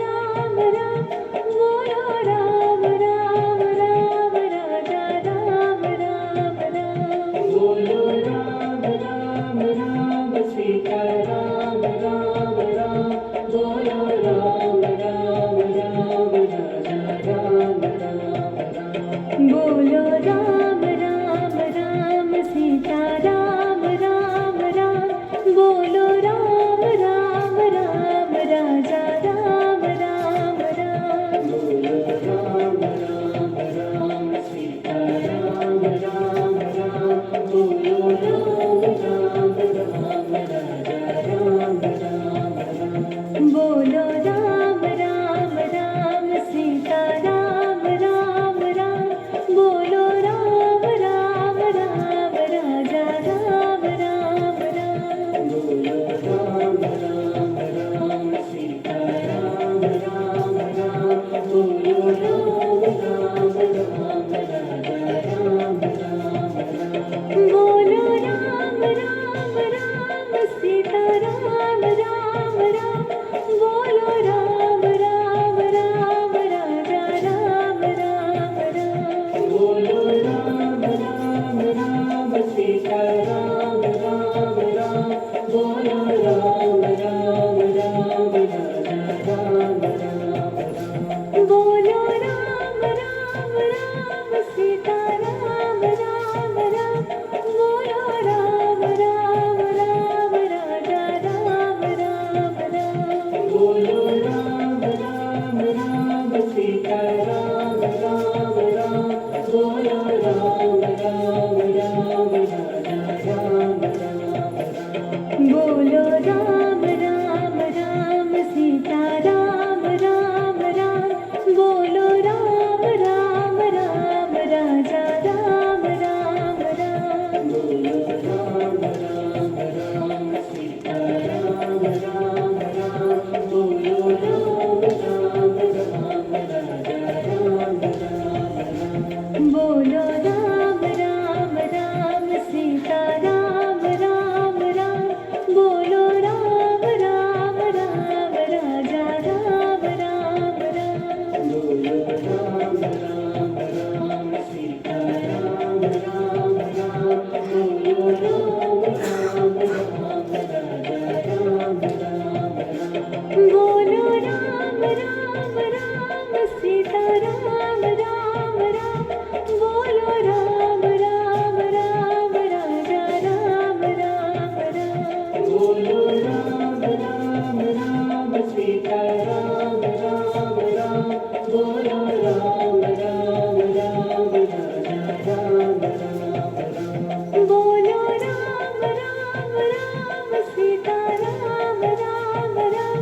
राम राम बोलो राम राम राम राजा राम राम राम बोलो राम राम राम सीता राम राम राम बोलो राम राम राम राजा राम राम राम बोलो राम राम राम सीता राम राम राम बोलो राम राम राम राजा राम राम राम बोलो राम राम राम सीता राम राम राम बोलो राम राम राम राजा राम राम राम बोलो राम राम राम सीता राम राम राम बोलो राम राम राम राजा राम राम राम बोलो राम राम राम सीता राम राम राम बोलो राम राम राम राजा राम राम राम बोलो राम राम राम सीता राम राम राम बोलो राम राम राम राजा राम राम राम बोलो राम राम राम सीता राम राम राम बोलो राम राम राम राजा राम राम राम बोलो राम राम राम सीता राम राम राम बोलो राम राम राम राजा राम राम राम बोलो राम राम राम सीता राम राम राम बोलो राम राम राम राजा राम राम राम बोलो राम राम राम सीता राम राम राम बोलो राम राम राम राजा राम राम राम बोलो राम राम राम सीता राम राम राम बोलो राम राम राम राजा राम राम राम बोलो राम राम राम सीता राम राम राम बोलो राम राम राम राजा राम राम राम बोलो राम राम राम सीता राम राम राम बोलो राम राम राम राजा राम राम राम बोलो राम राम राम सीता राम राम राम बोलो राम राम राम राजा राम राम राम बोलो राम राम राम सीता राम राम राम बोलो राम राम राम राजा राम राम राम बोलो राम राम राम सीता राम राम राम बोलो राम राम राम राजा राम राम राम बोलो राम राम राम सीता राम राम राम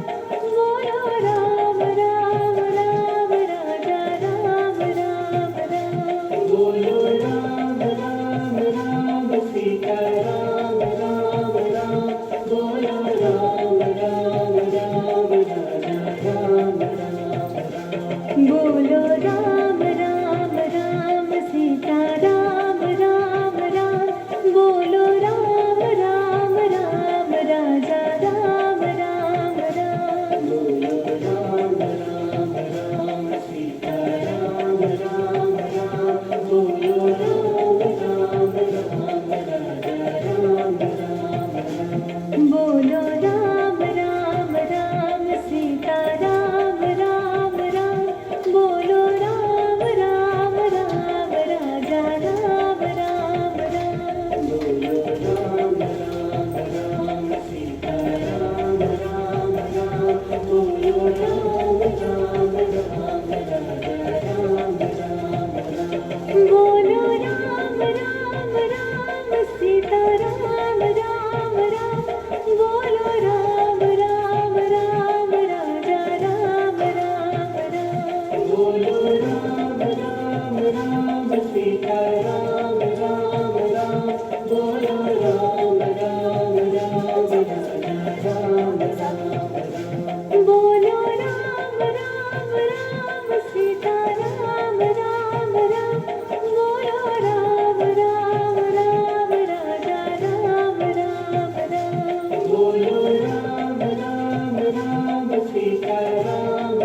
बोलो राम राम राम राजा राम राम राम बोलो राम राम राम सीता राम राम राम बोलो राम राम राम राजा राम राम राम बोलो राम राम राम सीता राम राम राम बोलो राम राम राम राजा राम राम राम बोलो राम राम राम सीता राम राम राम बोलो राम राम राम राजा राम राम राम बोलो राम राम राम सीता राम राम राम बोलो राम राम राम राजा राम राम राम बोलो राम राम राम सीता राम राम राम बोलो राम राम राम राजा राम राम राम बोलो राम राम राम सीता राम राम राम बोलो राम राम राम राजा राम राम राम बोलो राम राम राम सीता राम राम राम बोलो राम राम राम राजा राम राम राम बोलो राम राम राम सीता राम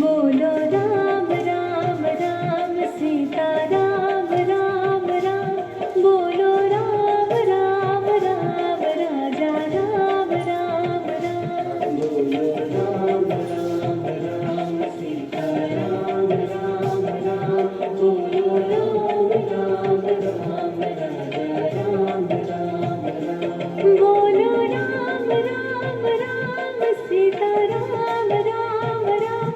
बोलो राम राम राम सीता राम राम राम बोलो राम राम राम राजा राम राम राम बोलो राम राम राम सीता राम राम राम बोलो राम राम राम राजा राम राम राम बोलो राम राम राम सीता राम राम राम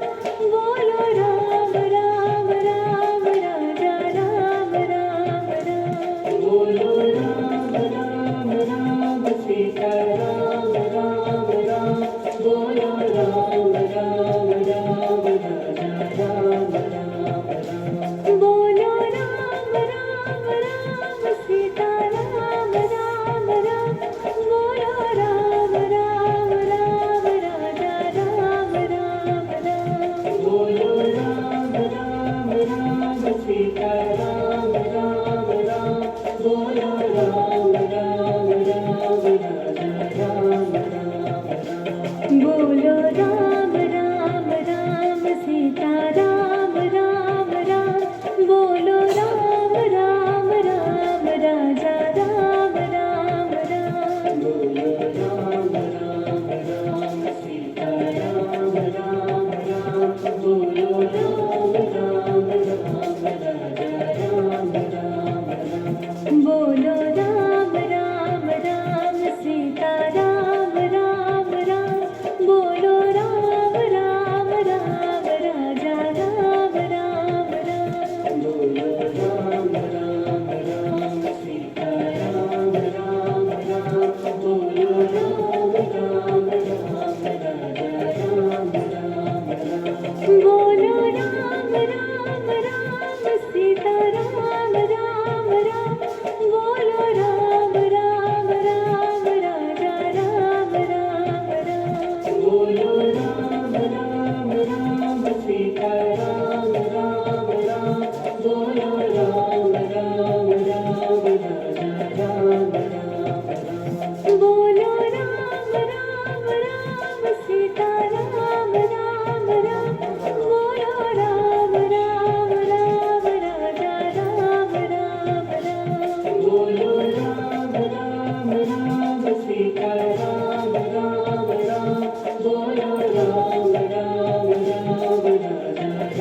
बोलो राम राम राम राजा राम राम राम बोलो राम राम राम सीता राम राम राम बोलो राम राम राम राजा राम राम राम बोलो राम राम राम सीता राम राम राम बोलो राम राम राम राजा राम राम राम बोलो राम राम राम सीता राम राम राम बोलो राम राम राम राजा राम राम राम बोलो राम राम राम सीता राम राम राम बोलो राम राम राम राजा राम राम राम बोलो राम राम राम सीता राम राम राम बोलो राम राम राम राजा राम राम राम बोलो राम राम राम सीता राम राम राम बोलो राम राम राम राजा राम राम राम बोलो राम राम राम सीता राम राम राम बोलो राम राम राम राजा राम राम राम बोलो राम राम राम सीता राम राम राम बोलो राम राम राम राजा राम राम राम बोलो राम राम राम सीता राम राम राम बोलो राम राम राम राजा राम राम राम बोलो राम राम राम सीता राम राम राम बोलो राम राम राम राजा राम राम राम बोलो राम राम राम सीता राम राम राम बोलो राम राम राम राजा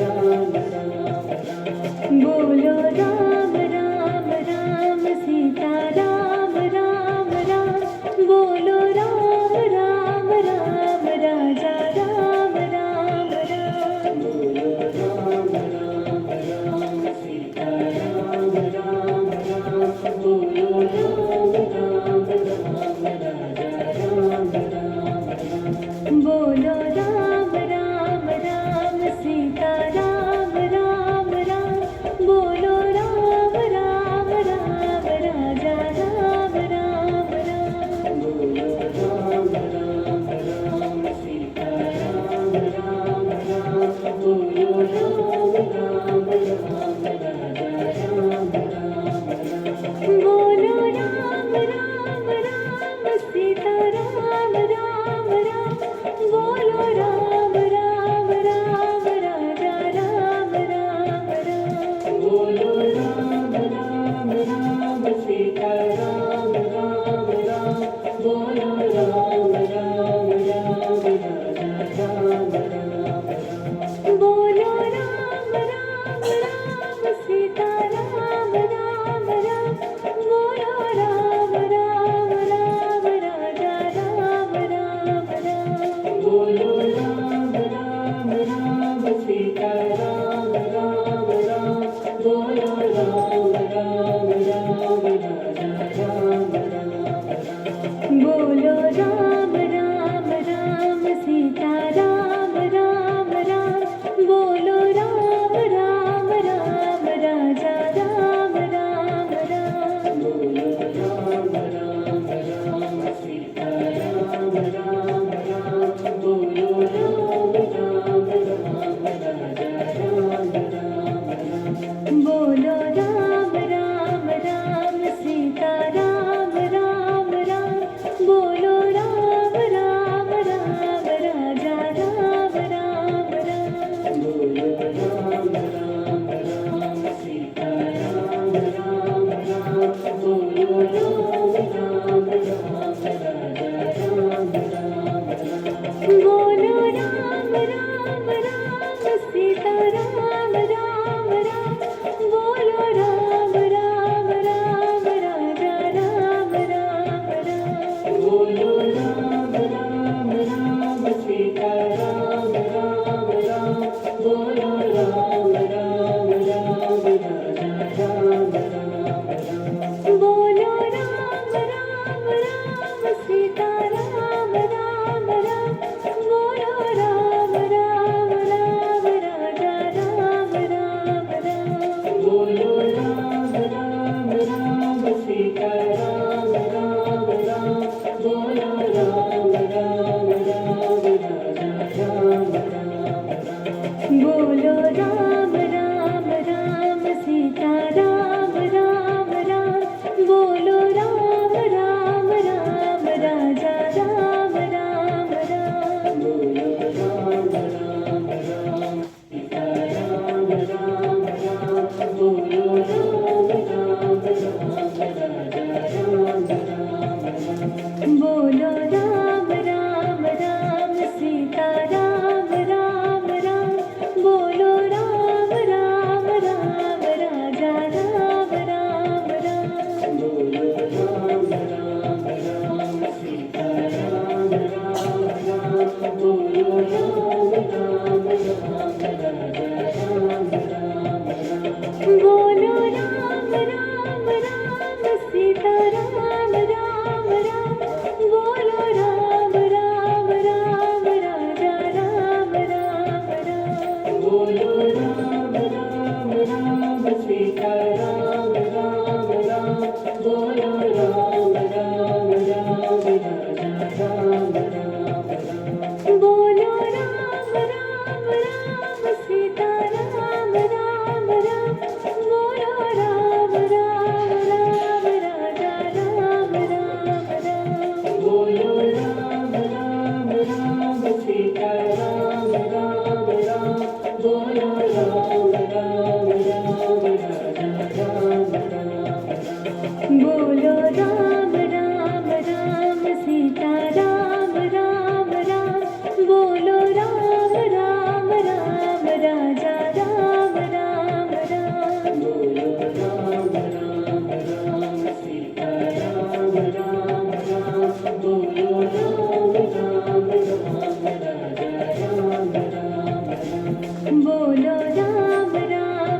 बोलो राम राम राम सीता राम राम राम बोलो राम राम राम राजा राम राम राम बोलो राम राम राम सीता राम राम राम बोलो राम राम राम राजा राम राम राम बोलो राम राम राम सीता राम राम राम बोलो राम राम राम राजा राम राम राम बोलो राम राम राम सीता राम राम राम बोलो राम राम राम राजा राम राम राम बोलो राम राम राम सीता राम राम राम बोलो राम राम राम राजा राम राम राम बोलो राम राम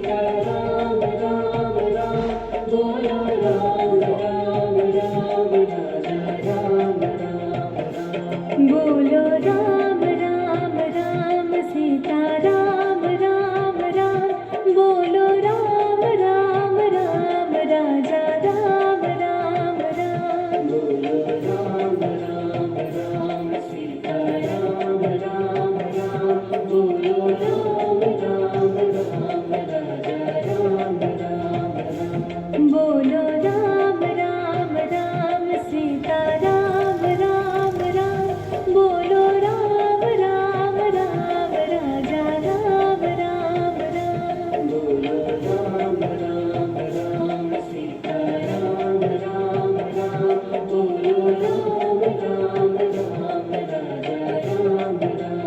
सीता राम राम राम बोलो राम राम राम राजा राम राम राम बोलो राम राम राम सीता राम राम राम बोलो राम राम राम राजा राम राम राम बोलो राम राम राम सीता राम राम राम बोलो राम राम राम राजा राम राम राम बोलो राम राम राम सीता राम राम राम बोलो राम राम राम राजा राम राम राम बोलो राम राम राम सीता राम राम राम बोलो राम राम राम राजा राम राम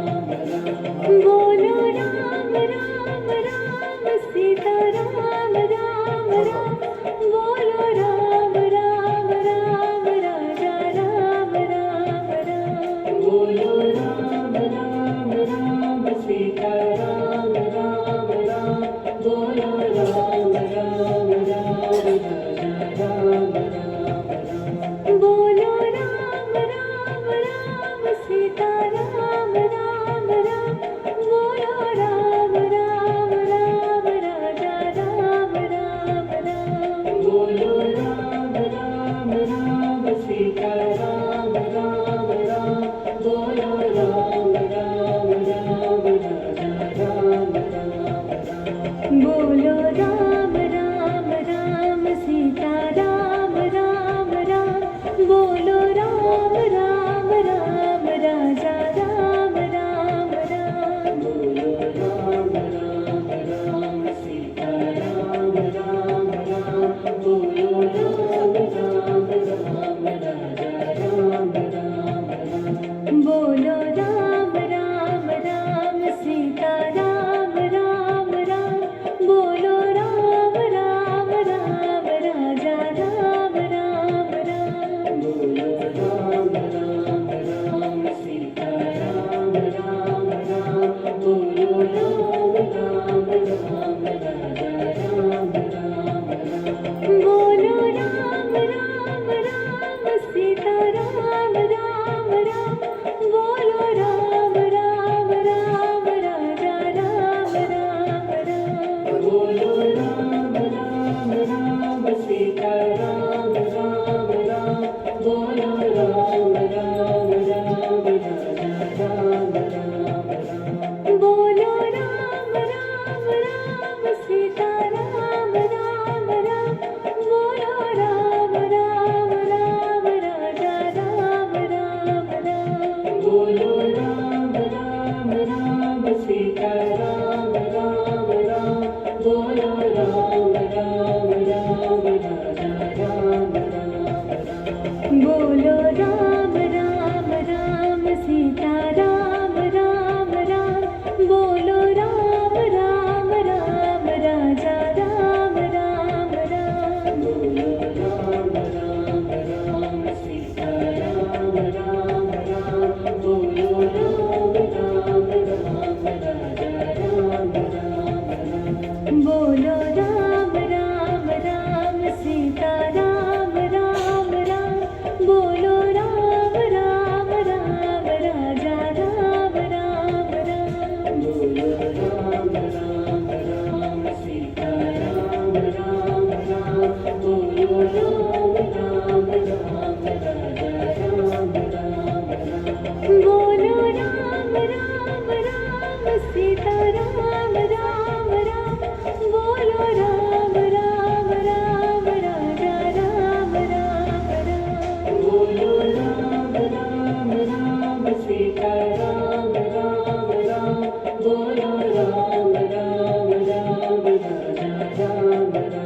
राम बोलो राम राम राम सीता राम राम राम बोलो राम राम राम राजा राम राम राम बोलो राम राम राम सीता राम राम राम बोलो राम राम राम राजा राम राम राम बोलो राम राम राम सीता राम राम राम बोलो राम राम राम राजा राम राम राम बोलो राम राम राम सीता राम राम राम बोलो राम राम राम राजा राम राम राम बोलो राम राम राम सीता राम राम राम बोलो राम राम राम राजा राम राम राम बोलो राम राम राम सीता राम राम राम बोलो राम राम राम राजा राम राम राम बोलो राम राम राम सीता राम राम राम बोलो राम राम राम राजा राम राम राम बोलो राम राम राम सीता राम राम राम बोलो राम राम राम राजा राम राम राम बोलो राम राम राम सीता राम राम राम बोलो राम राम राम राजा राम राम राम बोलो राम राम राम सीता राम राम राम बोलो राम राम राम राजा राम राम राम बोलो राम राम राम सीता राम राम राम बोलो राम राम राम राजा राम राम राम बोलो राम राम राम सीता राम राम राम बोलो राम राम राम राजा राम राम राम बोलो राम राम राम सीता राम राम राम बोलो राम राम राम राजा राम राम राम बोलो राम राम राम सीता राम राम राम बोलो राम राम राम राजा राम राम राम बोलो राम राम राम सीता राम राम राम बोलो राम राम राम राजा राम राम राम बोलो राम राम राम सीता राम राम राम बोलो राम राम राम राजा राम राम राम बोलो राम राम राम सीता राम राम राम बोलो राम राम राम राजा राम राम राम बोलो राम राम राम सीता राम राम राम बोलो राम राम राम राजा राम राम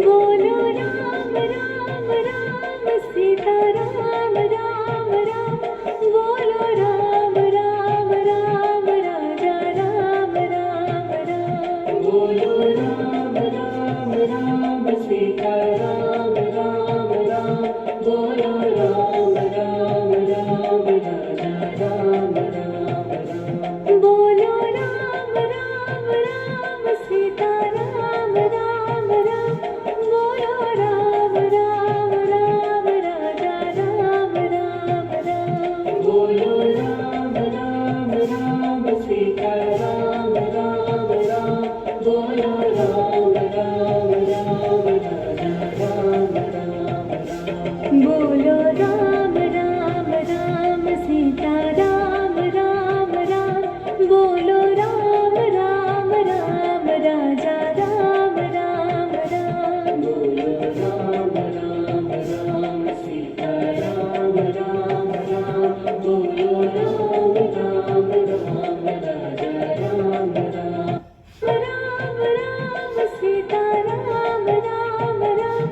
बोलो राम राम राम सीता राम राम राम बोलो राम राम राम राजा राम राम राम बोलो राम राम राम सीता राम राम राम बोलो राम राम राम राजा राम राम राम बोलो राम राम राम सीता राम राम राम बोलो राम राम राम राजा राम राम राम बोलो राम राम राम सीता राम राम राम बोलो राम राम राम राजा राम राम राम बोलो राम राम राम सीता राम राम राम बोलो राम राम राम राजा राम राम राम बोलो राम राम राम सीता राम राम राम बोलो राम राम राम राजा राम राम राम राम सीता राम राम राम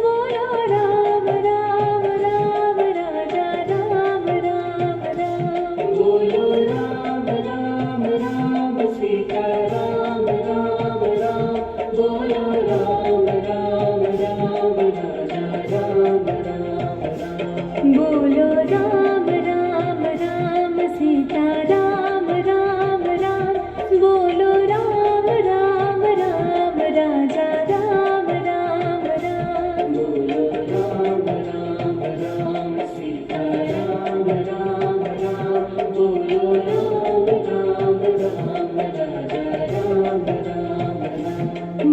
बोलो राम राम राम राजा राम राम राम बोलो राम राम राम सीता राम राम राम बोलो राम राम राम राजा राम राम राम बोलो राम राम राम सीता राम राम राम बोलो राम राम राम राजा राम राम राम बोलो राम राम राम सीता राम राम राम बोलो राम राम राम राजा राम राम राम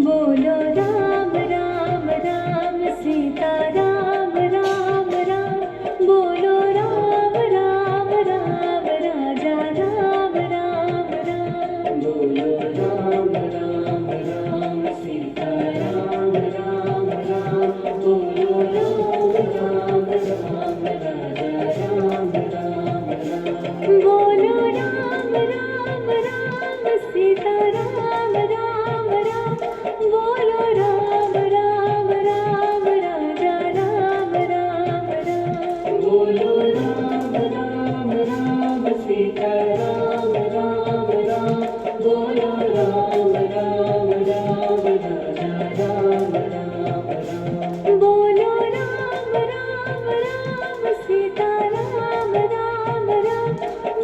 बोलो राम राम राम सीता राम राम राम बोलो राम राम राम राजा राम राम राम बोलो राम राम राम सीता राम राम राम बोलो राम राम राम राजा राम राम राम बोलो राम राम राम सीता राम राम राम बोलो राम राम राम राजा राम राम राम बोलो राम राम राम सीता राम राम राम बोलो राम राम राम राजा राम राम राम बोलो राम राम राम सीता राम राम राम बोलो राम राम राम राजा राम राम राम बोलो राम राम राम सीता राम राम राम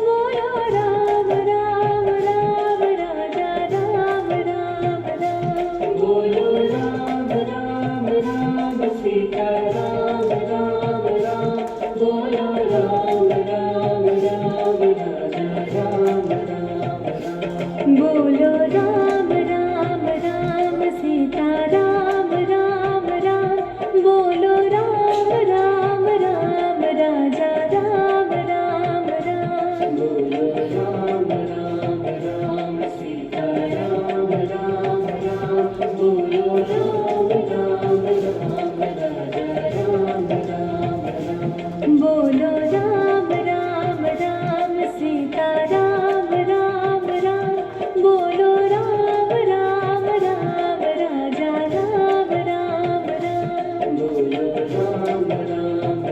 बोलो राम राम राम राजा राम राम राम बोलो राम राम राम सीता राम राम राम बोलो राम राम राम राजा राम राम राम बोलो राम राम राम सीता राम राम राम बोलो राम राम राम राजा राम राम राम बोलो राम राम राम सीता राम राम राम बोलो राम राम राम राजा राम राम राम बोलो राम राम राम सीता राम राम राम बोलो राम राम राम राजा राम राम राम बोलो राम राम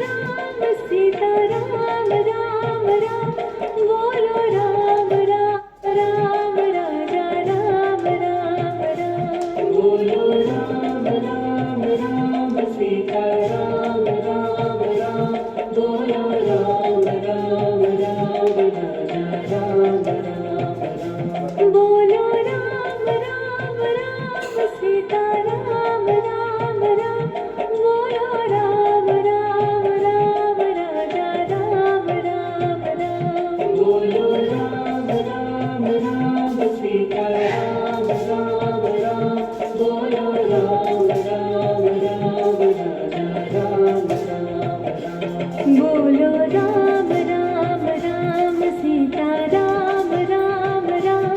राम सीता राम राम राम बोलो राम राम राम राजा राम राम राम बोलो राम राम राम सीता राम राम राम बोलो राम राम राम राजा राम राम राम बोलो राम राम राम सीता राम राम राम बोलो राम राम राम राजा राम राम राम बोलो राम राम राम सीता राम राम राम बोलो राम राम राम राजा राम राम राम बोलो राम राम राम सीता राम राम राम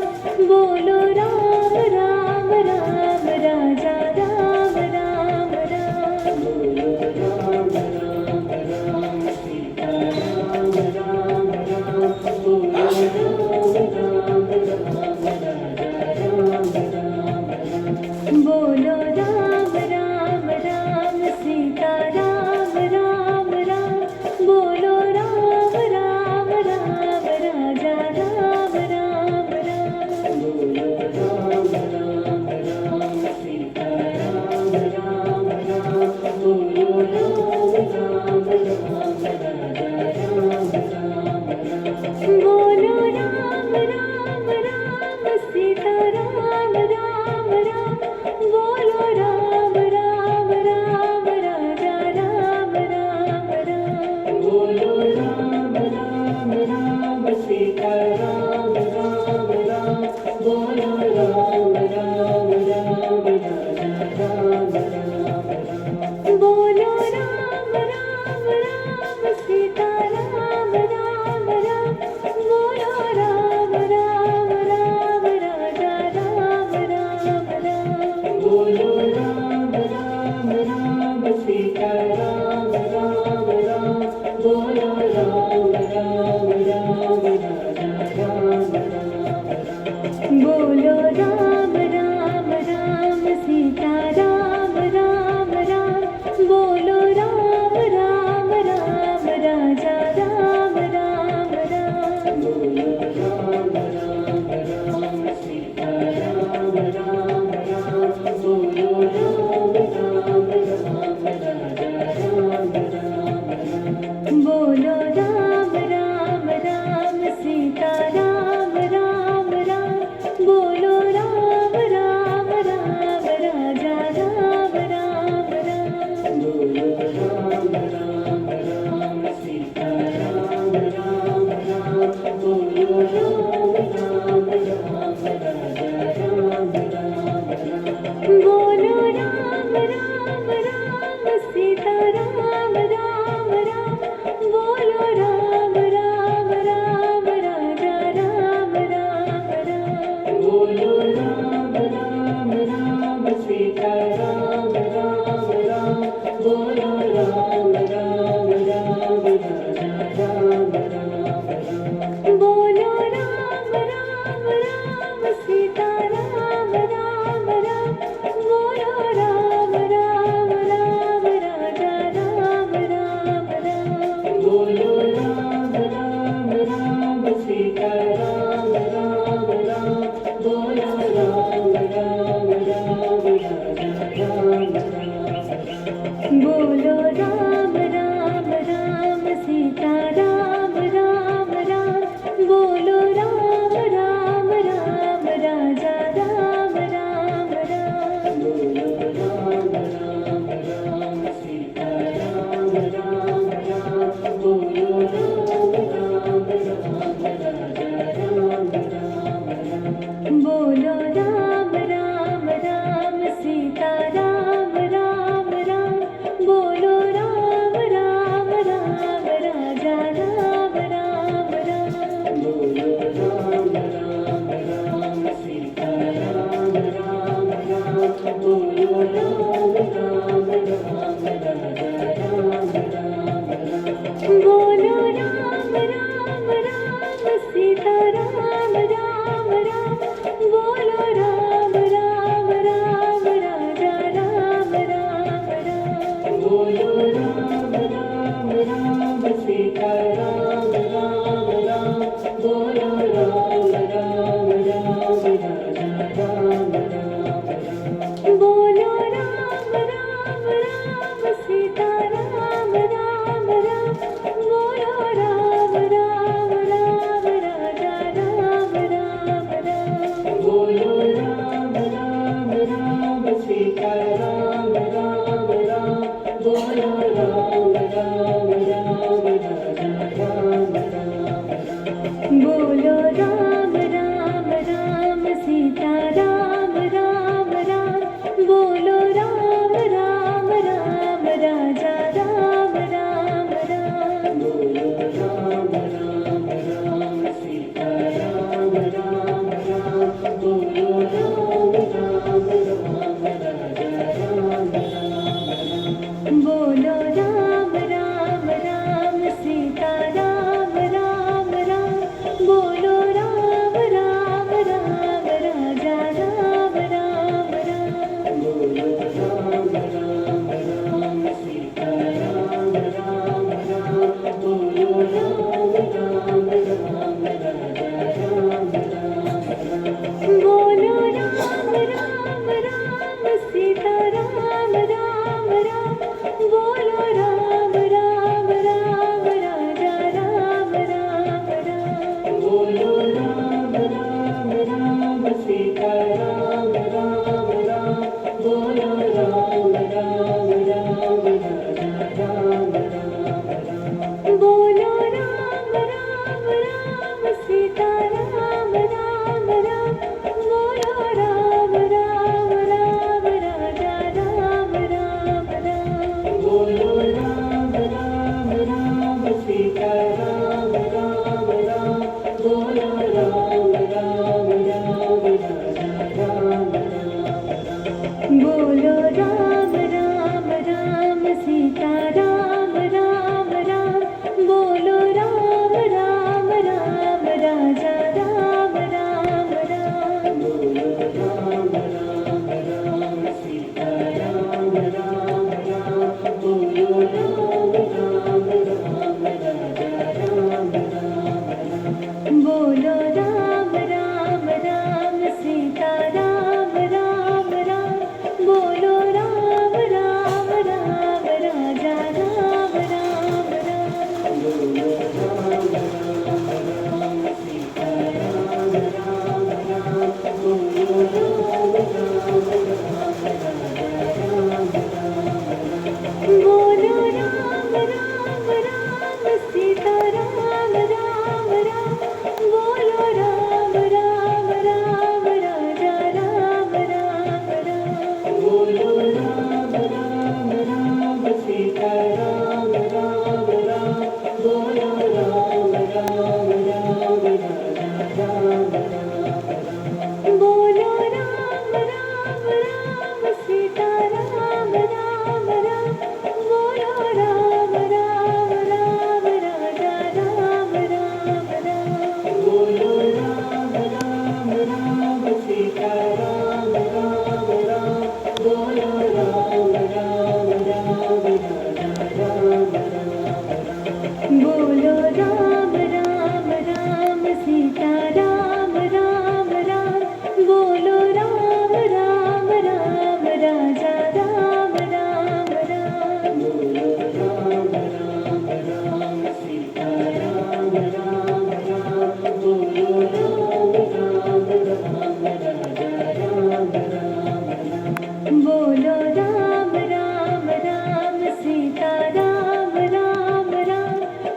बोलो राम राम राम राजा राम राम राम बोलो राम राम बोलो राम राम राम सीता राम राम राम बोलो राम राम राम राजा राम राम राम बोलो राम राम राम सीता राम राम राम बोलो राम राम राम राजा राम राम राम बोलो राम राम राम सीता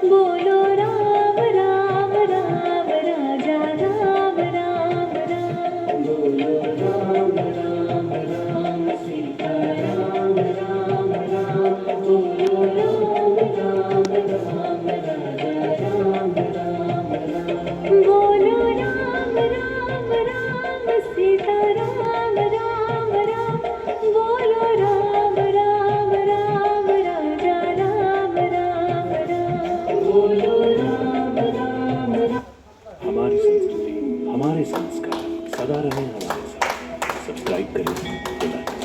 बोलो राम राम राम राजा राम राम राम बोलो राम राम राम सीता राम राम राम बोलो राम राम राम राजा राम राम राम बोलो राम राम राम सीता राम राम राम बोलो राम राम राम राजा राम राम राम बोलो राम राम राम हमारी संस्कृति हमारे संस्कार सदा रहे हमारे साथ। सब्सक्राइब करें, लाइक